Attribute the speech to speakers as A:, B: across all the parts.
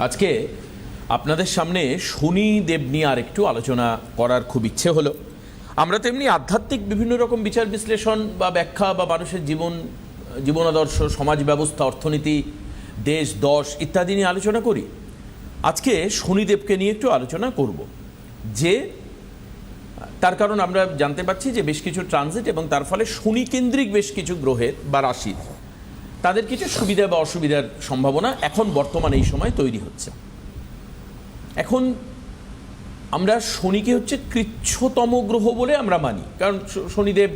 A: আজকে আপনাদের সামনে শনিদেব নিয়ে আর একটু আলোচনা করার খুব ইচ্ছে হলো। আমরা তেমনি আধ্যাত্মিক বিভিন্ন রকম বিচার বিশ্লেষণ বা ব্যাখ্যা বা মানুষের জীবনাদর্শ, সমাজ ব্যবস্থা, অর্থনীতি, দেশ দশ ইত্যাদি নিয়ে আলোচনা করি। আজকে শনিদেবকে নিয়ে একটু আলোচনা করব, যে তার কারণ আমরা জানতে পারছি যে বেশ কিছু ট্রানজিট এবং তার ফলে শনি কেন্দ্রিক বেশ কিছু গ্রহের বা রাশির তাদের কিছু সুবিধা বা অসুবিধার সম্ভাবনা এখন বর্তমানে এই সময় তৈরি হচ্ছে। এখন আমরা শনিকে হচ্ছে কৃচ্ছতম গ্রহ বলে আমরা মানি, কারণ শনিদেব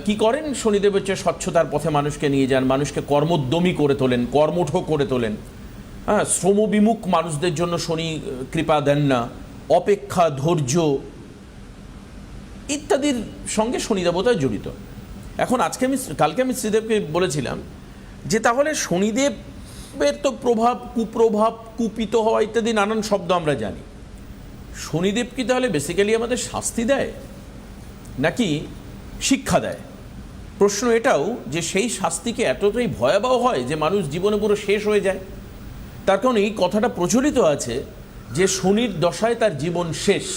A: কি করেন? শনিদেব হচ্ছে স্বচ্ছতার পথে মানুষকে নিয়ে যান, মানুষকে কর্মোদ্যমী করে তোলেন, কর্মঠ করে তোলেন। হ্যাঁ, শ্রমবিমুখ মানুষদের জন্য শনি কৃপা দেন না, অপেক্ষা, ধৈর্য ইত্যাদির সঙ্গে শনি দেবতা জড়িত। এখন কালকে আমি শ্রীদেবকে বলেছিলাম যে তাহলে শনিদেবের তো প্রভাব, কুপ্রভাব, কুপিত হওয়া ইত্যাদি নানান শব্দ আমরা জানি। শনিদেব কি তাহলে বেসিক্যালি আমাদের শাস্তি দেয় নাকি শিক্ষা দেয়? প্রশ্ন এটাও যে সেই শাস্তিকে এতটাই ভয়াবহ হয় যে মানুষ জীবনে পুরো শেষ হয়ে যায়। তার কারণ এই কথাটা প্রচলিত আছে যে শনির দশায় তার জীবন শেষ,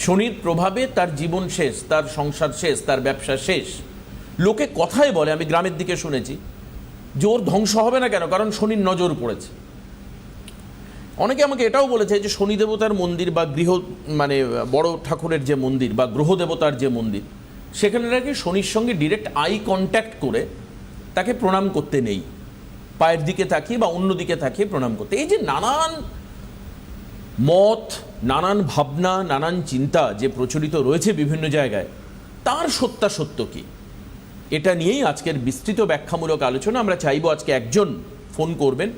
A: শনির প্রভাবে তার জীবন শেষ, তার সংসার শেষ, তার ব্যবসা শেষ। লোকে কথায় বলে, আমি গ্রামের দিকে শুনেছি, যে ওর ধ্বংস হবে না কেন, কারণ শনির নজর পড়েছে। অনেকে আমাকে এটাও বলেছে যে শনি দেবতার মন্দির বা বড় ঠাকুরের যে মন্দির বা গ্রহ দেবতার যে মন্দির, সেখানে নাকি শনির সঙ্গে ডিরেক্ট আই কন্ট্যাক্ট করে তাকে প্রণাম করতে নেই, পায়ের দিকে তাকিয়ে বা অন্য দিকে তাকিয়ে প্রণাম করতে। এই যে নানান মত, নানান ভাবনা, নানান চিন্তা যে প্রচলিত রয়েছে বিভিন্ন জায়গায়, তার সত্যাসত্য কি, এটা নিয়েই আজকের বিস্তৃত ব্যাখ্যামূলক আলোচনা। আমরা চাইব আজকে একজন ফোন করবেন,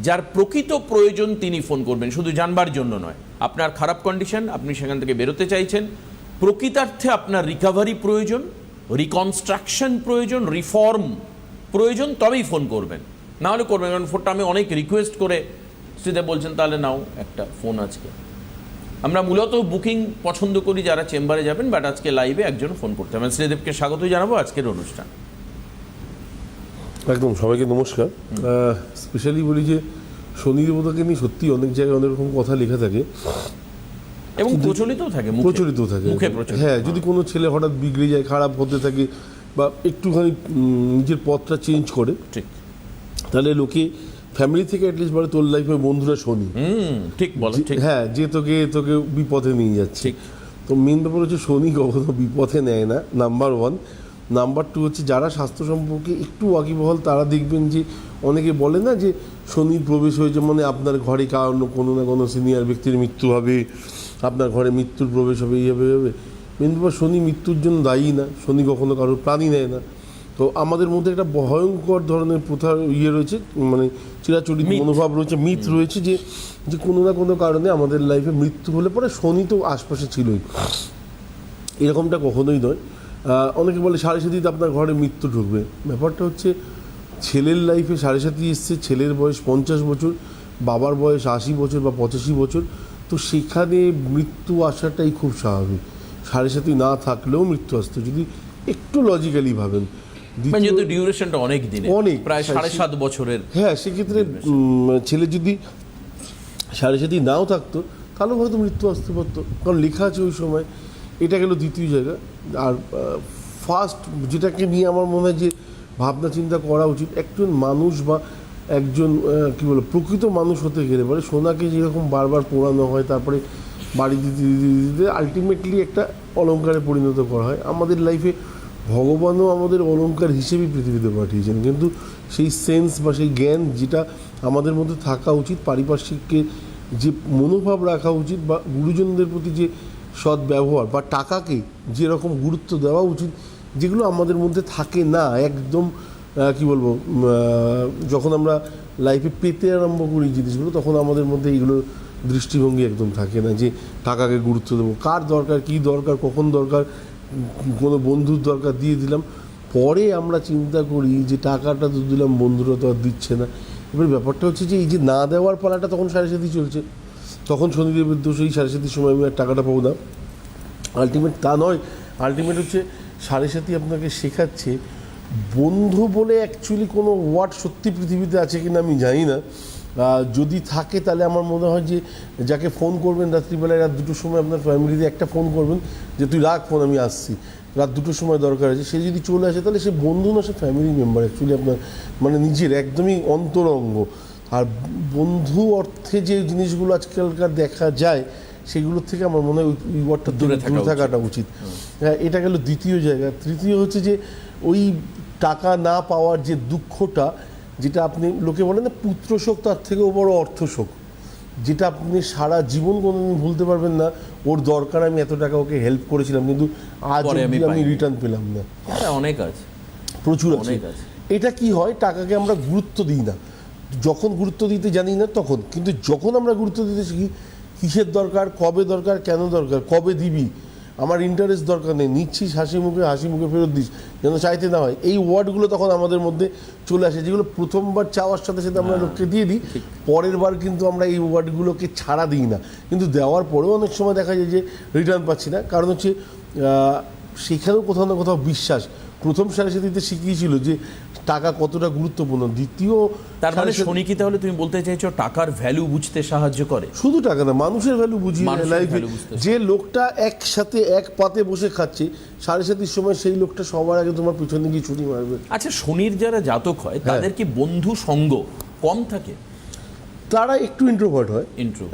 A: যার প্রকৃত প্রয়োজন তিনি ফোন করবেন, শুধু জানবার জন্য নয়। আপনার খারাপ কন্ডিশন, আপনি সেখান থেকে বেরোতে চাইছেন, প্রকৃতার্থে আপনার রিকভারি প্রয়োজন, রিকনস্ট্রাকশন প্রয়োজন, রিফর্ম প্রয়োজন, তবেই ফোন করবেন, না হলে করবেন। কারণ ফোনটা আমি অনেক রিকোয়েস্ট করে শ্রীদেব বলছেন তাহলে নাও একটা ফোন। আজকে আমরা মূলত বুকিং পছন্দ করি যারা চেম্বারে যাবেন, বাট আজকে লাইভে একজন ফোন করতে হবে। শ্রীদেবকে স্বাগত জানাবো আজকের অনুষ্ঠান।
B: একদম, সবাইকে নমস্কার। স্পেশালি বলি যে শনি দেবতাকে নিয়ে সত্যি অনেক জায়গায় অনেক রকম কথা লেখা থাকে
A: এবং প্রচলিত থাকে।
B: হ্যাঁ, যদি কোনো ছেলে হঠাৎ বিগড়ে যায়, খারাপ হতে থাকে বা একটুখানি নিজের পথটা চেঞ্জ করে, ঠিক, তাহলে লোকে ফ্যামিলি থেকে অ্যাটলিস্ট বলে তোর লাইফে বন্ধুরা শনি,
A: ঠিক বলে,
B: হ্যাঁ, যে তোকে বিপথে নিয়ে যাচ্ছে। তো মেন ব্যাপার হচ্ছে শনি কখনো বিপথে নেয় না, নাম্বার ওয়ান। নাম্বার টু হচ্ছে যারা স্বাস্থ্য সম্পর্কে একটু ওয়াকিবহাল তারা দেখবেন যে অনেকে বলে না যে শনির প্রবেশ হয়েছে মানে আপনার ঘরে কারণ কোনো না কোনো সিনিয়র ব্যক্তির মৃত্যু হবে, আপনার ঘরে মৃত্যুর প্রবেশ হবে, এই হবে। মেন ব্যাপার শনি মৃত্যুর জন্য দায়ী না, শনি কখনো কারোর প্রাণী নেয় না। তো আমাদের মধ্যে একটা ভয়ঙ্কর ধরনের প্রথা রয়েছে, মানে চিরাচরিত মনোভাব রয়েছে, মিথ রয়েছে যে কোনো না কোনো কারণে আমাদের লাইফে মৃত্যু হলে পরে শনি তো আশপাশে ছিলই। এরকমটা কখনোই নয়। অনেকে বলে সাড়ে সাথীতে আপনার ঘরে মৃত্যু ঢুকবে। ব্যাপারটা হচ্ছে ছেলের লাইফে সাড়ে সাথী এসছে, ছেলের বয়স 50 বছর, বাবার বয়স 80 বছর বা 85 বছর, তো সেখানে মৃত্যু আসাটাই খুব স্বাভাবিক। সাড়ে সাথী না থাকলেও মৃত্যু আসতো যদি একটু লজিক্যালি ভাবেন।
A: ডিউরেশনটা অনেক প্রায় 7.5 বছরের।
B: হ্যাঁ, সেক্ষেত্রে ছেলে যদি সাড়ে সাথী নাও থাকতো তাহলেও হয়তো মৃত্যু আসতে পারতো, কারণ লেখা আছে ওই সময়। এটা গেল দ্বিতীয় জায়গা। আর ফার্স্ট যেটাকে নিয়ে আমার মনে হয় যে ভাবনা চিন্তা করা উচিত, একজন মানুষ বা একজন প্রকৃত মানুষ হতে গেলে পরে সোনাকে যেরকম বারবার পোড়ানো হয়, তারপরে বাড়ি দিতে দিতে দিতে আলটিমেটলি একটা অলঙ্কারে পরিণত করা হয়। আমাদের লাইফে ভগবানও আমাদের অলঙ্কার হিসেবেই পৃথিবীতে পাঠিয়েছেন, কিন্তু সেই সেন্স বা সেই জ্ঞান যেটা আমাদের মধ্যে থাকা উচিত, পারিপার্শ্বিককে যে মনোভাব রাখা উচিত বা গুরুজনদের প্রতি যে সৎ ব্যবহার বা টাকাকে যেরকম গুরুত্ব দেওয়া উচিত, যেগুলো আমাদের মধ্যে থাকে না একদম। যখন আমরা লাইফে পেতে আরম্ভ করি জিনিসগুলো, তখন আমাদের মধ্যে এইগুলো দৃষ্টিভঙ্গি একদম থাকে না যে টাকাকে গুরুত্ব দেবো, কার দরকার, কী দরকার, কখন দরকার, কোনো বন্ধুর দরকার দিয়ে দিলাম। পরে আমরা চিন্তা করি যে টাকাটা তো দিলাম, বন্ধুরা তো আর দিচ্ছে না। এবার ব্যাপারটা হচ্ছে যে এই যে না দেওয়ার পালাটা তখন সাড়ে সাথী চলছে, তখন শনিদেবের দোষ, এই সাড়ে সাথীর সময় আমি আর টাকাটা পাবো না। আলটিমেট তা নয়, আলটিমেট হচ্ছে সাড়ে সাথী আপনাকে শেখাচ্ছে বন্ধু বলে অ্যাকচুয়ালি কোনো ওয়ার্ড সত্যি পৃথিবীতে আছে কিনা আমি জানি না। যদি থাকে তাহলে আমার মনে হয় যে যাকে ফোন করবেন রাত্রিবেলায় রাত 2টোর সময় আপনার ফ্যামিলিতে একটা ফোন করবেন যে তুই রাখ ফোন, আমি আসছি, রাত 2টোর সময় দরকার আছে, সে যদি চলে আসে তাহলে সে বন্ধু না, সে ফ্যামিলি মেম্বার অ্যাকচুয়ালি আপনার মানে নিজের একদমই অন্তরঙ্গ। আর বন্ধু অর্থে যে জিনিসগুলো আজকালকার দেখা যায় সেগুলোর থেকে আমার মনে হয় ওই ওয়ার্ডটা দূরে থাকাটা উচিত। হ্যাঁ, এটা গেল দ্বিতীয় জায়গা। তৃতীয় হচ্ছে যে ওই টাকা না পাওয়ার যে দুঃখটা, যেটা আপনি লোকে বলেন না পুত্র শোক, তার থেকেও বড় অর্থ শোক, যেটা আপনি সারা জীবন কোনোদিন ভুলতে পারবেন না। ওর দরকার, আমি এত টাকা ওকে হেল্প করেছিলাম কিন্তু আজ আমি রিটার্ন পেলাম না।
A: অনেক আছে,
B: প্রচুর আছে। এটা কি হয়, টাকাকে আমরা গুরুত্ব দিই না, যখন গুরুত্ব দিতে জানি না তখন। কিন্তু যখন আমরা গুরুত্ব দিতে শিখি, কিসের দরকার, কবে দরকার, কেন দরকার, কবে দিবি, আমার ইন্টারেস্ট দরকার নেই, নিচ্ছিস হাসি মুখে ফেরত দিস, যেন চাইতে না হয়, এই ওয়ার্ডগুলো তখন আমাদের মধ্যে চলে আসে, যেগুলো প্রথমবার চাওয়ার সাথে সাথে আমরা লোককে দিয়ে দিই, পরের বার কিন্তু আমরা এই ওয়ার্ডগুলোকে ছাড়া দিই না। কিন্তু দেওয়ার পরেও অনেক সময় দেখা যায় যে রিটার্ন পাচ্ছি না, কারণ হচ্ছে সেখানেও কোথাও না কোথাও বিশ্বাস প্রথম সাড়ে সাথীতে শিখিয়েছিল যে টাকা কতটা গুরুত্বপূর্ণ। দ্বিতীয়,
A: তার মানে শনি কি তাহলে তুমি বলতে চাইছো টাকার ভ্যালু বুঝতে সাহায্য করে?
B: শুধু টাকা না, মানুষের ভ্যালু বুঝিয়ে লাইফে। যে লোকটা একসাথে এক পাতে বসে খাচ্ছে, সাড়ে সাতির সময় সেই লোকটা সবার আগে তোমার পিছনে গিয়ে ছুরি মারবে।
A: আচ্ছা, শনির যারা জাতক হয় তাদের কি বন্ধু সঙ্গ কম থাকে?
B: তারা একটু ইন্ট্রোভার্ট হয়,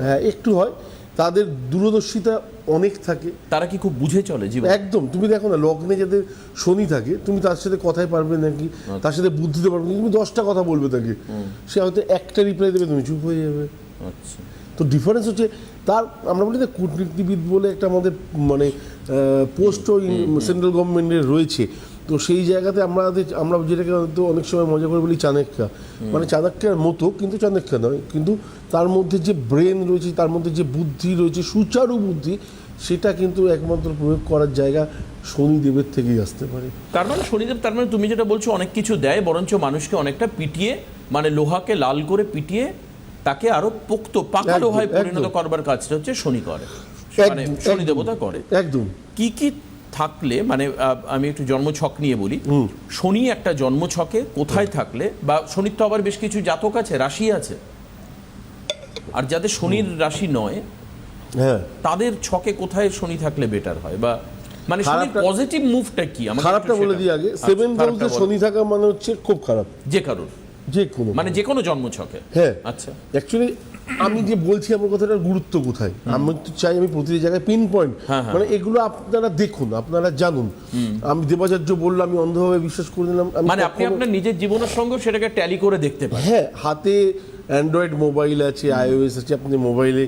B: হ্যাঁ একটু হয়, তাদের দূরদর্শিতা অনেক থাকে।
A: তারা কি খুব বুঝে চলে জীবন?
B: একদম। তুমি দেখো না, লগ্নে যাদের শনি থাকে, তুমি তার সাথে কথাই পারবে নাকি, তার সাথে বুদ্ধিতে পারবে না, তুমি 10টা কথা বলবে তাকে, সে হয়তো একটা রিপ্লাই দেবে, তুমি চুপ হয়ে যাবে।
A: আচ্ছা,
B: তো ডিফারেন্স হচ্ছে তার, আমরা বলি না কূটনীতিবিদ বলে একটা আমাদের মানে পোস্টও সেন্ট্রাল গভর্নমেন্টের রয়েছে, তো সেই জায়গাতে আমরা যেটাকে তো অনেক সময় মজা করে বলি চাণক্যা, মানে চাণক্যার মতো, কিন্তু চাণক্যা নয়, কিন্তু তার মধ্যে যে ব্রেন রয়েছে, তার মধ্যে যে বুদ্ধি রয়েছে, সুচারু বুদ্ধি, সেটা কিন্তু একমাত্র প্রয়োগ করার জায়গা শনিদেবের থেকেই আসতে পারে।
A: তার মানে শনিদেব, তার মানে তুমি যেটা বলছো অনেক কিছু দেয়, বরঞ্চ মানুষকে অনেকটা পিটিয়ে, মানে লোহাকে লাল করে পিটিয়ে তাকে আরো পাকা লোহায় পরিণত করবার কাজটা হচ্ছে শনি করে, মানে শনি দেবতা করে।
B: একদম।
A: কি কি থাকলে, মানে আমি একটু জন্মছক নিয়ে বলি, শনি একটা জন্মছকে কোথায় থাকলে, বা শনির তো আবার বেশ কিছু জাতক আছে, রাশি আছে, আর যাদের শনির রাশি নয় তাদের ছকে কোথায় শনি থাকলে বেটার হয়, বা মানে শনির পজিটিভ মুভটা কি?
B: খারাপটা বলে দিই আগে। 7th হাউসে শনি থাকা মানে হচ্ছে খুব খারাপ,
A: যে কারণ
B: যে কোনো,
A: মানে যে কোনো জন্মছকে।
B: হ্যাঁ,
A: আচ্ছা।
B: অ্যাকচুয়ালি আমি যে বলছি আমার কথাটার গুরুত্ব কোথায়, আমি তো চাই আমি প্রতিটি জায়গায় পিন পয়েন্ট, মানে এগুলো আপনারা দেখুন, আপনারা জানুন। আমি দেবাচার্য বললাম, আমি অন্ধভাবে বিশ্বাস করে নিলাম,
A: মানে আপনি আপনার নিজের জীবনের সঙ্গে সেটাকে ট্যালি করে দেখতে পারেন।
B: হ্যাঁ, হাতে অ্যান্ড্রয়েড মোবাইল আছে, iOS আছে, আপনি মোবাইলে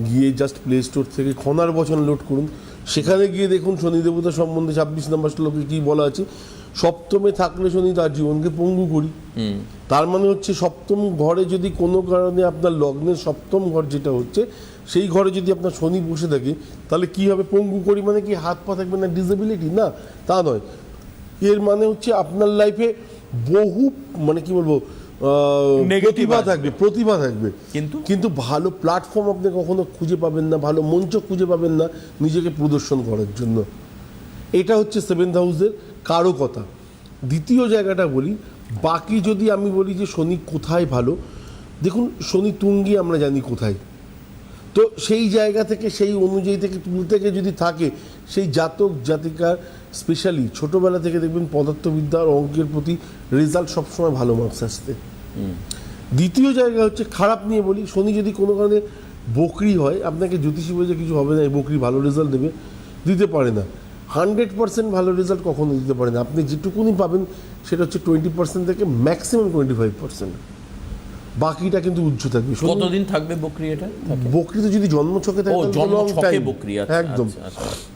B: গিয়ে জাস্ট প্লে স্টোর থেকে খনার বচন লোড করুন, সেখানে গিয়ে দেখুন শনি দেবতা সম্বন্ধে 26 নম্বর শ্লোকে কী বলা আছে। সপ্তমে থাকলে শনি তার জীবনকে পঙ্গু করি, তার মানে হচ্ছে সপ্তম ঘরে যদি কোনো কারণে আপনার লগ্নের সপ্তম ঘর যেটা হচ্ছে, সেই ঘরে যদি আপনার শনি বসে থাকে, তাহলে কি হবে? পঙ্গু করি মানে কি হাত পা থাকবে না, ডিসেবিলিটি না, তা নয়। এর মানে হচ্ছে আপনার লাইফে বহু, মানে কি বলবো, প্রতিভা থাকবে, কিন্তু ভালো প্ল্যাটফর্ম আপনি কখনো খুঁজে পাবেন না, ভালো মঞ্চ খুঁজে পাবেন না নিজেকে প্রদর্শন করার জন্য। এটা হচ্ছে 7th হাউসের কারকতা। দ্বিতীয় জায়গাটা বলি, বাকি যদি আমি বলি যে শনি কোথায় ভালো, দেখুন শনি তুঙ্গি আমরা জানি কোথায়, তো সেই জায়গা থেকে, সেই অনুযায়ী থেকে থেকে যদি থাকে, সেই জাতক জাতিকার স্পেশালি ছোটোবেলা থেকে দেখবেন পদার্থবিদ্যা আর অঙ্কের প্রতি রেজাল্ট সবসময় ভালো মার্কস আসতে। দ্বিতীয় জায়গা হচ্ছে খারাপ নিয়ে বলি, শনি যদি কোনো কারণে বকরি হয়, আপনাকে জ্যোতিষী বলে কিছু হবে না, এই বকরি ভালো রেজাল্ট দেবে, দিতে পারে না। 100% ভালো রেজাল্ট কখনো দিতে পারে না। আপনি যেটুকুনি পাবেন সেটা হচ্ছে 20% থেকে ম্যাক্সিমাম 25%, বাকিটা কিন্তু উজ্জ্ব থাকবে।
A: কতদিন থাকবে বকরি? এটা
B: বকরি তো যদি জন্মছকে থাকে একদম,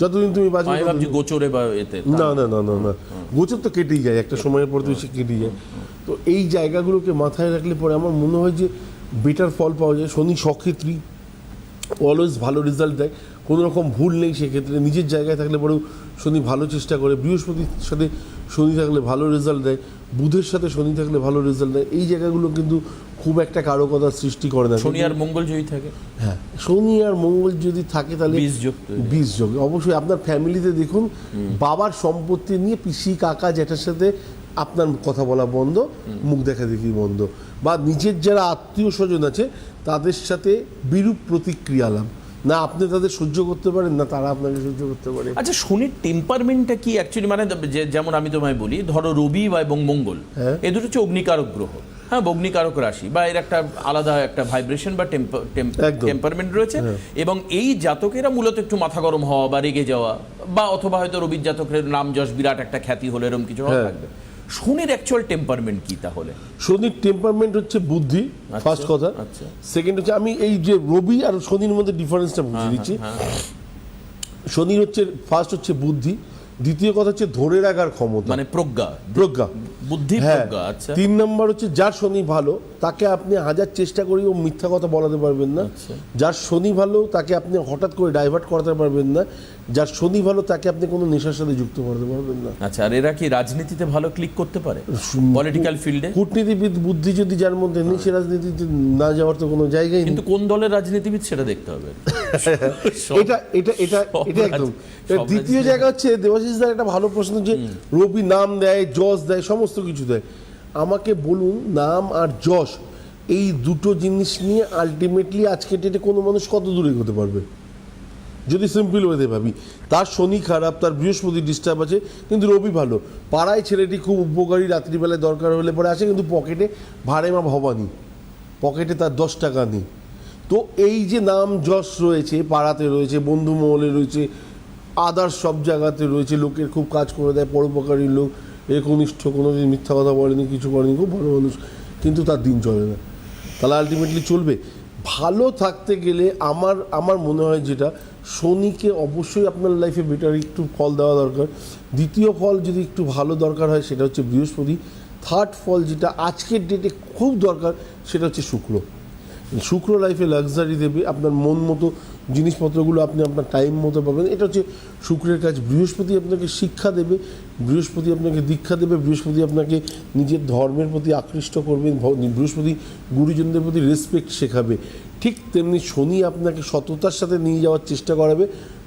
B: যতদিন তুমি বাঁচবে।
A: গোচরে বা এতে
B: না না না না না, গোচর তো কেটেই যায়, একটা সময়ের পর তো সে কেটেই যায়। তো এই জায়গাগুলোকে মাথায় রাখলে পরে আমার মনে হয় যে বেটার ফল পাওয়া যায়। শনি সক্ষেত্রী, অলওয়েজ ভালো রেজাল্ট দেয়, কোনো রকম ভুল নেই সেক্ষেত্রে। নিজের জায়গায় থাকলে পরেও শনি ভালো চেষ্টা করে, বৃহস্পতির সাথে শনি থাকলে ভালো রেজাল্ট দেয়, বুধের সাথে শনি থাকলে ভালো রেজাল্ট দেয়। এই জায়গাগুলো কিন্তু খুব একটা কারকতার সৃষ্টি করে না।
A: শনি আর মঙ্গল যদি থাকে,
B: হ্যাঁ, শনি আর মঙ্গল যদি থাকে তাহলে বীজ যোগ অবশ্যই। আপনার ফ্যামিলিতে দেখুন, বাবার সম্পত্তি নিয়ে পিসি কাকা জ্যাঠার সাথে আপনার কথা বলা বন্ধ, মুখ দেখা দেখি বন্ধ, বা নিজের যারা আত্মীয় স্বজন আছে তাদের সাথে বিরূপ প্রতিক্রিয়া লাভ, না আপনি তাদের সহ্য করতে পারেন না তারা আপনাকে সহ্য করতে পারে।
A: আচ্ছা, শনির টেম্পারমেন্টটা কি অ্যাকচুয়ালি, মানে যেমন আমি তোমায় বলি, ধরো রবি বা এবং মঙ্গল, এ দুটো হচ্ছে অগ্নিকারক গ্রহ, হ্যাঁ, অগ্নিকারক রাশি, বা এর একটা আলাদা একটা ভাইব্রেশন বা টেম্পারমেন্ট রয়েছে, এবং এই জাতকেরা মূলত একটু মাথা গরম হওয়া বা রেগে যাওয়া, বা অথবা হয়তো রবির জাতকের নাম যশ বিরাট একটা খ্যাতি হলো, এরকম কিছু থাকবে। শনির অ্যাকচুয়াল টেম্পারমেন্ট কি তাহলে?
B: শনির টেম্পারমেন্ট হচ্ছে বুদ্ধি, ফার্স্ট কথা। সেকেন্ড হচ্ছে, আমি এই যে রবি আর শনির মধ্যে ডিফারেন্সটা বুঝিয়ে দিচ্ছি। শনির হচ্ছে ফার্স্ট হচ্ছে বুদ্ধি, দ্বিতীয় কথা হচ্ছে ধরে রাখার ক্ষমতা,
A: মানে প্রজ্ঞা, বুদ্ধি, প্রজ্ঞা। আচ্ছা,
B: 3 নম্বর হচ্ছে যার শনি ভালো তাকে আপনি হাজার চেষ্টা করেও মিথ্যা কথা বলাতে পারবেন না। যার শনি ভালো তাকে আপনি হঠাৎ করে ডাইভার্ট করাতে পারবেন না। যার শনি ভালো তাকে আপনি কোনো নেশার সাথে যুক্ত করতে পারবেন না।
A: আচ্ছা, আর এরা কি রাজনীতিতে ভালো ক্লিক করতে পারে, পলিটিক্যাল ফিল্ডে?
B: কূটনীতিবিদ বুদ্ধি যদি যার মধ্যে নেই, সে রাজনীতিতে না যাওয়ার তো কোনো জায়গায় নেই।
A: কিন্তু কোন দলের রাজনীতিবিদ সেটা দেখতে হবে।
B: এটা এটা এটা এটা একদম। দ্বিতীয় জায়গা হচ্ছে দেবাশিস দার একটা ভালো প্রশ্ন, যে রবি নাম দেয়, যশ দেয়, সমস্ত কিছু দেয়। আমাকে বলুন, নাম আর যশ এই দুটো জিনিস নিয়ে আলটিমেটলি আজকে ডেটে কোনো মানুষ কত দূরে হতে পারবে? যদি সিম্পল ওয়েতে ভাবি, তার শনি খারাপ, তার বৃহস্পতি ডিস্টার্ব আছে, কিন্তু রবি ভালো, পাড়ায় ছেলেটি খুব উপকারী, রাত্রিবেলায় দরকার হলে পরে আসে, কিন্তু পকেটে ভাড়ে মা ভবানী, পকেটে তার 10 টাকা নেই। তো এই যে নাম যশ রয়েছে, পাড়াতে রয়েছে, বন্ধু মহলে রয়েছে, আদার্স সব জায়গাতে রয়েছে, লোকের খুব কাজ করে দেয়, পরোপকারী লোক, একনিষ্ঠ, কোনোদিন মিথ্যা কথা বলেনি, কিছু করেনি, খুব ভালো মানুষ, কিন্তু তার দিন চলে না, তাহলে আলটিমেটলি চলবে? ভালো থাকতে গেলে আমার মনে হয় যেটা, শনিকে অবশ্যই আপনার লাইফে বেটার একটু ফল দেওয়া দরকার। দ্বিতীয় ফল যদি একটু ভালো দরকার হয় সেটা হচ্ছে বৃহস্পতি। থার্ড ফল যেটা আজকের ডেটে খুব দরকার সেটা হচ্ছে শুক্র। শুক্র লাইফে লাক্সারি দেবে, আপনার মন মতো জিনিসপত্রগুলো আপনি আপনার টাইম মতো পাবেন, এটা হচ্ছে শুক্রের কাজ। বৃহস্পতি আপনাকে শিক্ষা দেবে, বৃহস্পতি আপনাকে দীক্ষা দেবে, বৃহস্পতি আপনাকে নিজের ধর্মের প্রতি আকৃষ্ট করবেন, বৃহস্পতি গুরুজনদের প্রতি রেসপেক্ট শেখাবে। ঠিক তেমনি শনি আপনাকে সততার সাথে নিয়ে যাওয়ার চেষ্টা করাবে,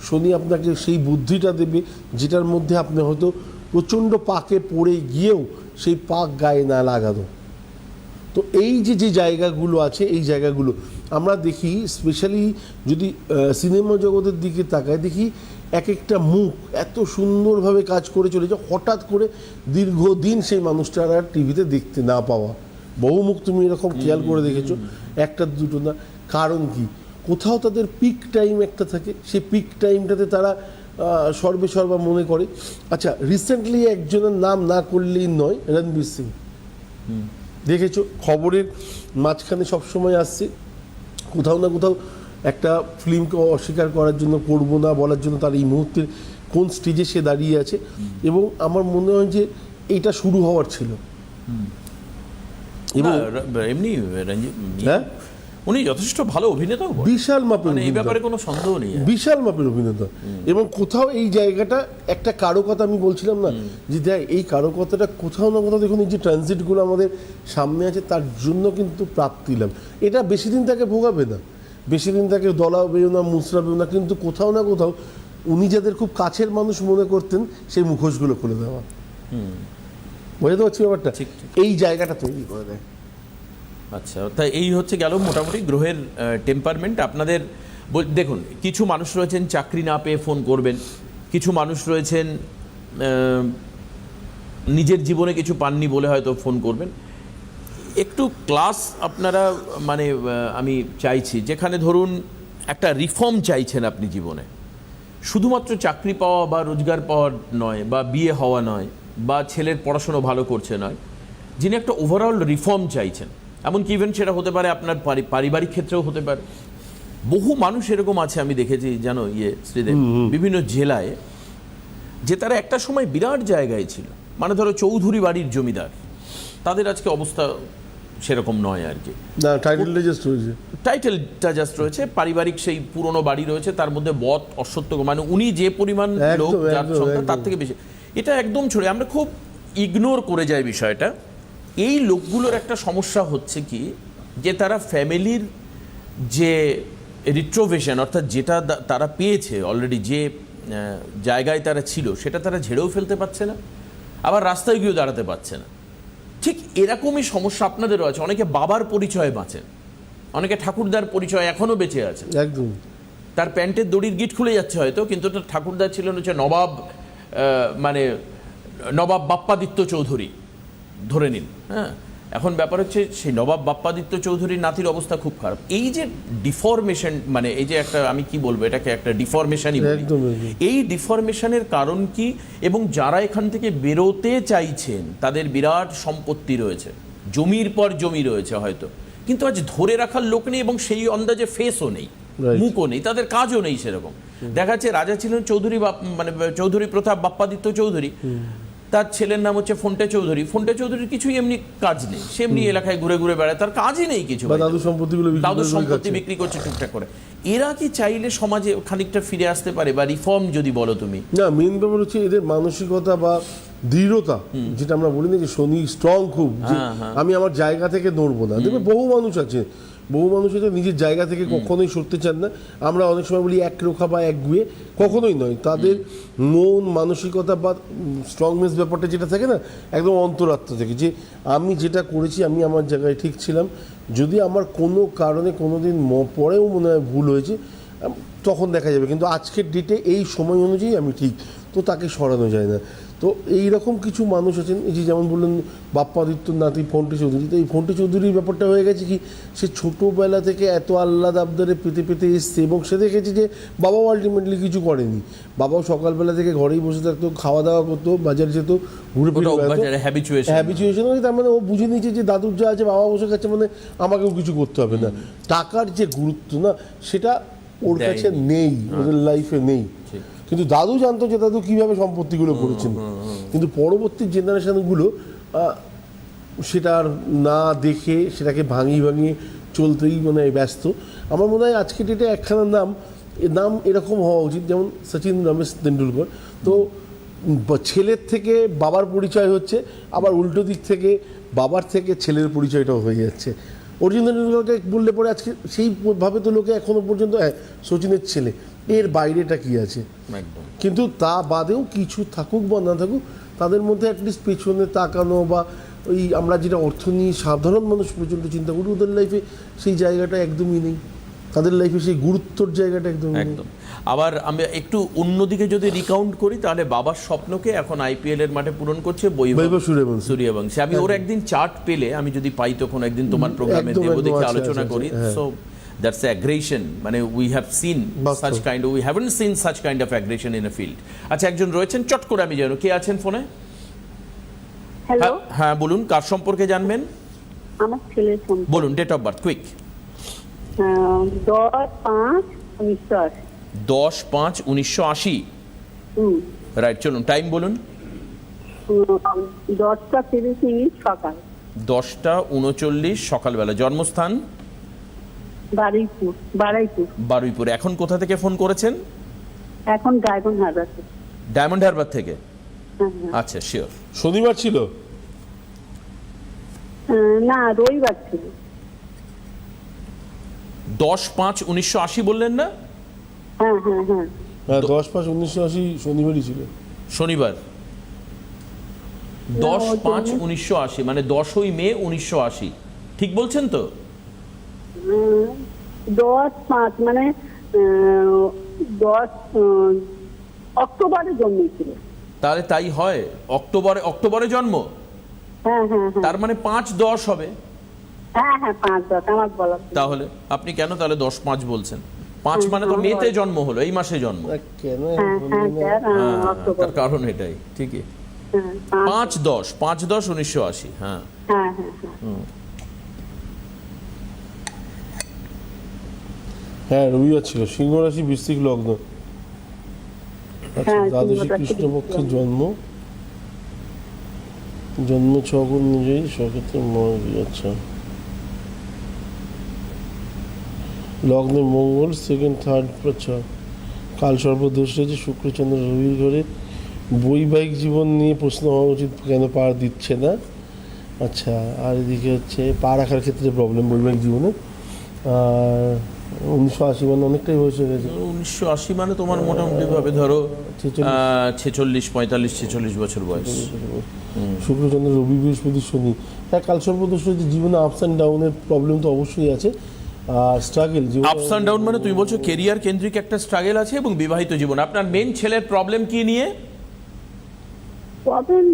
B: শনি আপনাকে সেই বুদ্ধিটা দেবে যেটার মধ্যে আপনি হয়তো প্রচণ্ড পাকে পড়ে গিয়েও সেই পাক গায়ে না লাগানো। তো এই যে জায়গাগুলো আছে, এই জায়গাগুলো আমরা দেখি, স্পেশালি যদি সিনেমা জগতের দিকে তাকায়, দেখি এক একটা মুখ এত সুন্দরভাবে কাজ করে চলেছে, হঠাৎ করে দীর্ঘদিন সেই মানুষটার আর টিভিতে দেখতে না পাওয়া। বহু মুখ তুমি এরকম খেয়াল করে দেখেছো, একটা দুটো না। কারণ কি? কোথাও তাদের পিক টাইম একটা থাকে, সেই পিক টাইমটাতে তারা সর্বা মনে করে। আচ্ছা, রিসেন্টলি একজনের নাম না করলেই নয়, রণবীর সিং, দেখেছো খবরের মাঝখানে সবসময় আসছে, কোথাও না কোথাও একটা ফিল্মকে অস্বীকার করার জন্য, করবো না বলার জন্য তার এই মুহূর্তে কোন স্টেজে সে দাঁড়িয়ে আছে। এবং আমার মনে হয় যে এটা শুরু হওয়ার ছিল।
A: এবং এমনি হ্যাঁ, উনি যথেষ্ট ভালো অভিনেতা,
B: বিশাল মাপের,
A: এই ব্যাপারে কোনো সন্দেহ নেই,
B: বিশাল মাপের অভিনেতা। এবং কোথাও এই জায়গাটা একটা কারো কথা আমি বলছিলাম না, যে দেখ এই কারো কথাটা কোথাও না কোথাও দেখুন, এই যে ট্রানজিটগুলো আমাদের সামনে আছে তার জন্য কিন্তু প্রাপ্তি লাভ। এটা বেশি দিন তাকে ভোগাবে না, বেশি দিন তাকে দলাবেও না, মুচড়াবেও না, কিন্তু কোথাও না কোথাও উনি যাদের খুব কাছের মানুষ মনে করতেন সেই মুখোশগুলো খুলে দেওয়া। বুঝতে পারছি ব্যাপারটা, এই জায়গাটা তৈরি করে দেয়।
A: আচ্ছা, তাই এই হচ্ছে গেল মোটামুটি গ্রহের টেম্পারমেন্ট। আপনাদের দেখুন, কিছু মানুষ রয়েছেন চাকরি না পেয়ে ফোন করবেন, কিছু মানুষ রয়েছেন নিজের জীবনে কিছু পাননি বলে হয়তো ফোন করবেন। একটু ক্লাস আপনারা, মানে আমি চাইছি, যেখানে ধরুন একটা রিফর্ম চাইছেন আপনি জীবনে, শুধুমাত্র চাকরি পাওয়া বা রোজগার পাওয়া নয়, বা বিয়ে হওয়া নয়, বা ছেলের পড়াশুনো ভালো করছে নয়, যিনি একটা ওভারঅল রিফর্ম চাইছেন, এমনকি ইভেন সেটা হতে পারে আপনার পারিবারিক ক্ষেত্রেও হতে পারে। বহু মানুষ এরকম আছে আমি দেখেছি, জানো শ্রীদেব, বিভিন্ন জেলায়, যে তারা একটা সময় বিরাট জায়গায় ছিল, মানে ধরো চৌধুরী বাড়ির জমিদার, তাদের আজকে অবস্থা সেরকম নয় আর কি। টাইটেলটা জাস্ট রয়েছে, পারিবারিক সেই পুরনো বাড়ি রয়েছে, তার মধ্যে বদ অসত্য, মানে উনি যে পরিমাণ লোক, যার সংখ্যা তার থেকে বেশি, এটা একদম ছড়ে, আমরা খুব ইগনোর করে যাই বিষয়টা। এই লোকগুলোর একটা সমস্যা হচ্ছে কি, যে তারা ফ্যামিলির যে রিট্রোভেশন, অর্থাৎ যেটা তারা পেয়েছে অলরেডি, যে জায়গায় তারা ছিল সেটা তারা ঝেড়েও ফেলতে পারছে না, আবার রাস্তায় গিয়েও দাঁড়াতে পারছে না। ঠিক এরকমই সমস্যা আপনাদেরও আছে। অনেকে বাবার পরিচয়ে বাঁচেন, অনেকে ঠাকুরদার পরিচয় এখনো বেঁচে আছে।
B: একদম।
A: তার প্যান্টের দড়ির গিট খুলে যাচ্ছে হয়তো, কিন্তু তার ঠাকুরদা ছিলেন হচ্ছে নবাব, মানে নবাব বাপ্পাদিত্য চৌধুরী ধরে নিন। হ্যাঁ, এখন ব্যাপার হচ্ছে সেই নবাব বাপ্পাদিত্য চৌধুরীর নাতির অবস্থা খুব খারাপ। এই যে ডিফরমেশন, মানে এই যে একটা, আমি কি বলবো, এটাকে একটা ডিফরমেশনই বলি। এই ডিফরমেশনের কারণ কি? এবং যারা এখান থেকে বেরোতে চাইছেন তাদের বিরাট সম্পত্তি রয়েছে, জমির পর জমি রয়েছে হয়তো, কিন্তু আজ ধরে রাখার লোক নেই এবং সেই অন্দাজে ফেসও নেই, মুখও নেই, তাদের কাজও নেই সেরকম। দেখা যাচ্ছে রাজা ছিলেন চৌধুরী, মানে চৌধুরী প্রতাপ বাপ্পাদিত্য চৌধুরী, তার ছেলের নাম হচ্ছে ফন্টে চৌধুরী। ফন্টে চৌধুরীর কিছুই এমনি কাজ নেই, সে এমনি এলাকায় ঘুরে ঘুরে বেড়ায়, তার কাজই নেই কিছু, দাদু সম্পত্তি বিক্রি করছে টুকটাক করে। এরা কি চাইলে সমাজে খানিকটা ফিরে আসতে পারে, বা রিফর্ম যদি বলো তুমি?
B: না, মেন ব্যাপার হচ্ছে এদের মানসিকতা বা দৃঢ়তা, যেটা আমরা বলি না যে শনি স্ট্রং খুব, যে আমি আমার জায়গা থেকে নড়বো না। দেখবে বহু মানুষ আছে নিজের জায়গা থেকে কখনোই সরতে চান না। আমরা অনেক সময় বলি একরোখা বা একগুয়ে, কখনোই নয়। তাদের মন মানসিকতা বা স্ট্রংনেস ব্যাপারটা যেটা থাকে না, একদম অন্তরাত্মা থেকে, যে আমি যেটা করেছি আমি আমার জায়গায় ঠিক ছিলাম, যদি আমার কোনো কারণে কোনো দিন পরেও মনে হয় ভুল হয়েছে তখন দেখা যাবে, কিন্তু আজকের ডেটে এই সময় অনুযায়ী আমি ঠিক, তো তাকে সরানো যায় না। তো এইরকম কিছু মানুষ আছেন, এই যে যেমন বললেন বাপ্পাদিত্যর নাতি ফন্টে চৌধুরী, তো এই ফন্টে চৌধুরীর ব্যাপারটা হয়ে গেছে কি, সে ছোটোবেলা থেকে এত আহ্লাদ আবদারে পেতে পেতে এসছে, এবং সে দেখেছে যে বাবাও আলটিমেটলি কিছু করেনি। বাবাও সকালবেলা থেকে ঘরেই বসে থাকতো, খাওয়া দাওয়া করতো, বাজারে যেত, ঘুরে ফিরে হ্যাবিচুয়েশন, তার মানে ও বুঝে নিয়েছে যে দাদুর যা আছে বাবা বসে খাচ্ছে, মানে আমাকেও কিছু করতে হবে না। টাকার যে গুরুত্ব না, সেটা ওর কাছে নেই, ওদের লাইফে নেই। কিন্তু দাদু জানতো যে দাদু কিভাবে সম্পত্তিগুলো করেছেন, কিন্তু পরবর্তী জেনারেশনগুলো সেটা আর না দেখে সেটাকে ভাঙিয়ে চলতেই মানে ব্যস্ত। আমার মনে হয় আজকে ডেটে একখানা নাম এরকম হওয়া উচিত, যেমন সচিন রমেশ তেন্ডুলকর। তো ছেলের থেকে বাবার পরিচয় হচ্ছে, আবার উল্টো দিক থেকে বাবার থেকে ছেলের পরিচয়টাও হয়ে যাচ্ছে। অর্জুন তেন্ডুলকরকে বললে পরে আজকে সেইভাবে তো লোকে এখনো পর্যন্ত সচিনের ছেলে, এর বাইরেটা কি আছে। কিন্তু তা বাদেও কিছু থাকুক বা না থাকুক, তাদের মধ্যে অ্যাটলিস্ট পেছনে তাকানো, বা ওই আমরা যেটা অর্থ নিয়ে সাধারণ মানুষ পর্যন্ত চিন্তা করি, ওদের লাইফে সেই জায়গাটা একদমই নেই, তাদের লাইফে সেই গুরুত্বর জায়গাটা একদমই নেই।
A: আবার আমি একটু অন্যদিকে যদি রিকাউন্ট করি, তাহলে বাবার স্বপ্নকে এখন আইপিএল এর মাঠে পূরণ করছে বৈভব সূর্যবংশী। আমি ওর একদিন চার্ট পেলে, আমি যদি পাই তখন একদিন তোমার প্রোগ্রামে দেব, দেখে আলোচনা করি। সো that's aggression, মানে we have seen such kind of, we haven't seen such kind of aggression in a field. আচ্ছা, একজন রয়েছেন, চট করে আমি জানো কে আছেন ফোনে।
C: হ্যালো,
A: হ্যাঁ বলুন, কার সম্পর্কে জানবেন?
C: আমার ছেলের সম্পর্কে।
A: বলুন, date of birth quick.
C: 10/5/1980।
A: 10/5/1980। Right, চলুন টাইম বলুন।
C: 10:30 সকাল।
A: 10:39 সকালবেলা। জন্মস্থান? বারুইপুর। এখন কোথা থেকে ফোন করেছেন?
C: এখন ডায়মন্ড হারবার থেকে।
A: আচ্ছা, শিওর।
B: শনিবার ছিল
C: না, রবিবার ছিল।
A: 10/5/1980 বললেন না?
C: হ্যাঁ,
B: 10/5/1980 শনিবারই ছিল।
A: শনিবার 10/5/1980, মানে 10ই মে 1980, ঠিক বলছেন তো?
C: 10/5 মানে 10 অক্টোবরে জন্মেছিল।
A: তাহলে তাই হয়, অক্টোবরে জন্ম।
C: হ্যাঁ,
A: তার মানে 5/10 হবে।
C: হ্যাঁ, 5/10 আমার বলা।
A: তাহলে আপনি কেন তাহলে 10/5 বলছেন? 5 মানে তো মেতে জন্ম হলো, এই মাসে জন্ম।
B: কেন?
A: তার কারণ এটাই, ঠিকই। 5/10/1980। হ্যাঁ,
B: হ্যাঁ, রবিবার ছিল। সিংহ রাশি, বৃশ্চিক লগ্ন। আচ্ছা, দ্বাদশী কৃষ্ণপক্ষের জন্ম ছক অনুযায়ী সেক্ষেত্রে আচ্ছা, লগ্নে মঙ্গল, সেকেন্ড থার্ড। আচ্ছা, কাল সর্বদোষ রয়েছে, শুক্রচন্দ্র রবির ঘরে। বৈবাহিক জীবন নিয়ে প্রশ্ন হওয়া উচিত, কেন পার দিচ্ছে না। আচ্ছা, আর এদিকে হচ্ছে পা রাখার ক্ষেত্রে প্রবলেম বৈবাহিক জীবনে। আর 1980 মানে অনেকটাই বয়স হয়ে গেছে।
A: 1980 মানে তোমার মোটামুটি ভাবে ধরো 46 বছর বয়স।
B: শুক্রচন্দ্র রবি বৃহস্পতি শনি, হ্যাঁ কালসর্পদোষ রয়েছে, জীবনে আপস অ্যান্ড ডাউনের প্রবলেম তো অবশ্যই আছে, আর struggle Jibon
A: ups and down মানে তুমি বলছো কেরিয়ার কেন্দ্রিক একটা স্ট্রাগল আছে এবং বিবাহিত জীবন। আপনার মেন ছেলের প্রবলেম কি নিয়ে?
C: প্রবলেম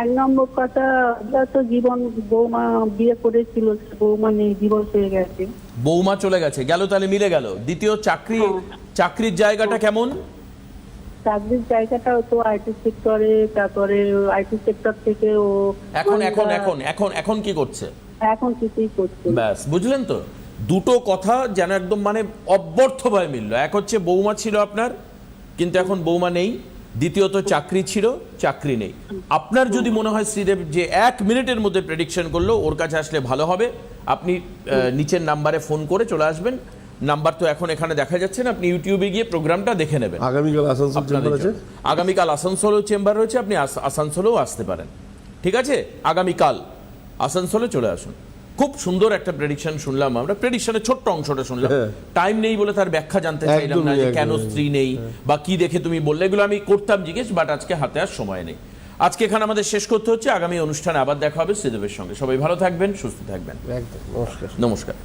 C: এক নম্বর কথা, ওরা তো জীবন, বৌমা বিয়ে করেছিল, বৌমা নেই, ডিভোর্স হয়ে গেছে।
A: বৌমা চলে গেছে, গেল তাহলে মিলে গেল। দ্বিতীয় চাকরির জায়গাটা কেমন?
C: চাকরির জায়গাটাও তো আইটি সেক্টরে, তারপরে আইটি সেক্টর থেকে ও
A: এখন কি করছে?
C: এখন কিছুই করছে না।
A: ব্যাস, বুঝলেন তো? দুটো কথা যেন একদম মানে অব্যর্থভাবে মিলল। এক হচ্ছে বৌমা ছিল আপনার, কিন্তু এখন বৌমা নেই। দ্বিতীয়ত চাকরি ছিল, চাকরি নেই। আপনার যদি মনে হয় শ্রীদেব যে 1 মিনিটের মধ্যে প্রেডিকশন করলো, ওর কাছে আসলে ভালো হবে। আপনি নিচের নাম্বারে ফোন করে চলে আসবেন। নাম্বার তো এখন এখানে দেখা যাচ্ছে না, আপনি ইউটিউবে গিয়ে প্রোগ্রামটা দেখে নেবেন।
B: আগামীকাল আসানসোল চেম্বার আছে,
A: আগামীকাল আসানসোলেও চেম্বার রয়েছে, আপনি আসানসোলেও আসতে পারেন। ঠিক আছে, আগামীকাল আসানসোলে চলে আসুন। খুব সুন্দর একটা প্রেডিকশন শুনলাম আমরা, প্রেডিকশনের ছোট্ট অংশটা শুনলাম। টাইম নেই বলে তার ব্যাখ্যা জানতে চাইলাম না, যে কেন স্ত্রী নেই বা কি দেখে তুমি বললে, এগুলো আমি করতাম জিজ্ঞেস, বাট আজকে হাতে আর সময় নেই। আজকে এখানে আমাদের শেষ করতে হচ্ছে। আগামী অনুষ্ঠানে আবার দেখা হবে শ্রীদেবের সঙ্গে। সবাই ভালো থাকবেন, সুস্থ থাকবেন।
B: একদম। নমস্কার।
A: নমস্কার।